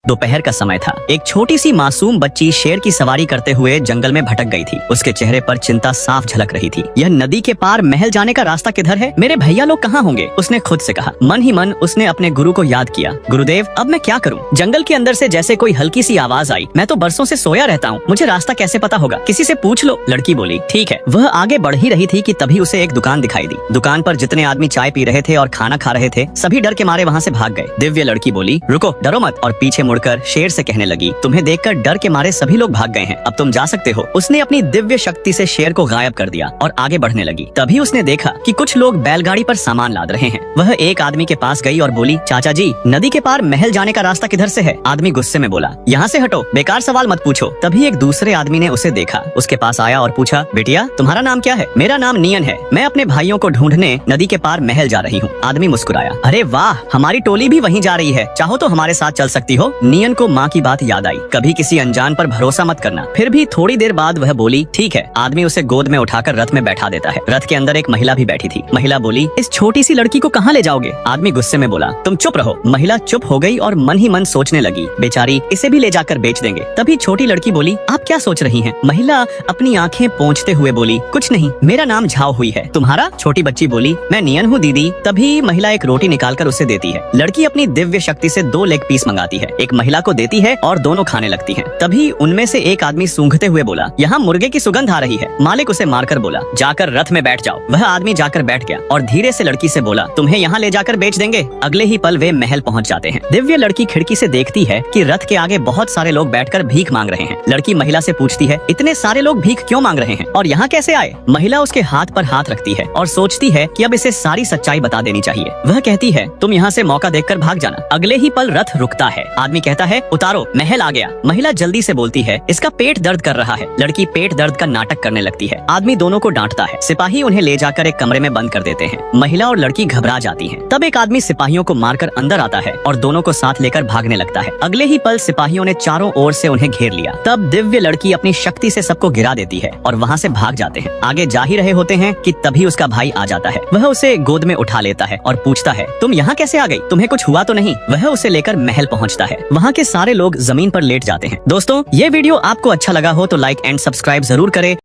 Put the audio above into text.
दोपहर का समय था। एक छोटी सी मासूम बच्ची शेर की सवारी करते हुए जंगल में भटक गई थी। उसके चेहरे पर चिंता साफ झलक रही थी। यह नदी के पार महल जाने का रास्ता किधर है? मेरे भैया लोग कहाँ होंगे? उसने खुद से कहा। मन ही मन उसने अपने गुरु को याद किया। गुरुदेव, अब मैं क्या करूँ? जंगल के अंदर से जैसे कोई हल्की सी आवाज आई। मैं तो बरसों से सोया रहता हूँ, मुझे रास्ता कैसे पता होगा? किसी से पूछ लो। लड़की बोली। ठीक है। वह आगे बढ़ ही रही थी कि तभी उसे एक दुकान दिखाई दी। दुकान पर जितने आदमी चाय पी रहे थे और खाना खा रहे थे, सभी डर के मारे वहाँ से भाग गए। दिव्य लड़की बोली, रुको, डरो मत, और पीछे मुड़कर शेर से कहने लगी, तुम्हें देखकर डर के मारे सभी लोग भाग गए हैं, अब तुम जा सकते हो। उसने अपनी दिव्य शक्ति से शेर को गायब कर दिया और आगे बढ़ने लगी। तभी उसने देखा कि कुछ लोग बैलगाड़ी पर सामान लाद रहे हैं। वह एक आदमी के पास गई और बोली, चाचा जी, नदी के पार महल जाने का रास्ता किधर से है? आदमी गुस्से में बोला, यहाँ से हटो, बेकार सवाल मत पूछो। तभी एक दूसरे आदमी ने उसे देखा, उसके पास आया और पूछा, बेटिया, तुम्हारा नाम क्या है? मेरा नाम नियन है, मैं अपने भाइयों को ढूंढने नदी के पार महल जा रही हूँ। आदमी मुस्कुराया, अरे वाह, हमारी टोली भी वहीं जा रही है, चाहो तो हमारे साथ चल सकती हो। नियन को माँ की बात याद आई, कभी किसी अनजान पर भरोसा मत करना। फिर भी थोड़ी देर बाद वह बोली, ठीक है। आदमी उसे गोद में उठाकर रथ में बैठा देता है। रथ के अंदर एक महिला भी बैठी थी। महिला बोली, इस छोटी सी लड़की को कहाँ ले जाओगे? आदमी गुस्से में बोला, तुम चुप रहो। महिला चुप हो गई और मन ही मन सोचने लगी, बेचारी, इसे भी ले जाकर बेच देंगे। तभी छोटी लड़की बोली, आप क्या सोच रही हैं? महिला अपनी आंखें पोंछते हुए बोली, कुछ नहीं, मेरा नाम झाओ हुई है। तुम्हारा? छोटी बच्ची बोली, मैं नियन हूँ दीदी। तभी महिला एक रोटी निकालकर उसे देती है। लड़की अपनी दिव्य शक्ति से 2 लेग पीस मंगाती है, एक महिला को देती है और दोनों खाने लगती हैं। तभी उनमें से एक आदमी सूंघते हुए बोला, यहाँ मुर्गे की सुगंध आ रही है। मालिक उसे मारकर बोला, जाकर रथ में बैठ जाओ। वह आदमी जाकर बैठ गया और धीरे से लड़की से बोला, तुम्हें यहाँ ले जाकर बेच देंगे। अगले ही पल वे महल पहुँच जाते हैं। दिव्य लड़की खिड़की से देखती है कि रथ के आगे बहुत सारे लोग बैठकर भीख मांग रहे हैं। लड़की महिला से पूछती है, इतने सारे लोग भीख क्यों मांग रहे हैं और यहाँ कैसे आए? महिला उसके हाथ पर हाथ रखती है और सोचती है कि अब इसे सारी सच्चाई बता देनी चाहिए। वह कहती है, तुम यहाँ से मौका देखकर भाग जाना। अगले ही पल रथ रुकता है। आदमी कहता है, उतारो, महल आ गया। महिला जल्दी से बोलती है, इसका पेट दर्द कर रहा है। लड़की पेट दर्द का नाटक करने लगती है। आदमी दोनों को डांटता है। सिपाही उन्हें ले जाकर एक कमरे में बंद कर देते हैं। महिला और लड़की घबरा जाती हैं। तब एक आदमी सिपाहियों को मारकर अंदर आता है और दोनों को साथ लेकर भागने लगता है। अगले ही पल सिपाहियों ने चारों ओर से उन्हें घेर लिया। तब दिव्य लड़की अपनी शक्ति से सबको गिरा देती है और वहाँ से भाग जाते हैं। आगे जा ही रहे होते हैं कि तभी उसका भाई आ जाता है। वह उसे गोद में उठा लेता है और पूछता है, तुम यहाँ कैसे आ गई? तुम्हें कुछ हुआ तो नहीं? वह उसे लेकर महल पहुँचता है। वहाँ के सारे लोग जमीन पर लेट जाते हैं। दोस्तों, ये वीडियो आपको अच्छा लगा हो तो लाइक एंड सब्सक्राइब जरूर करें।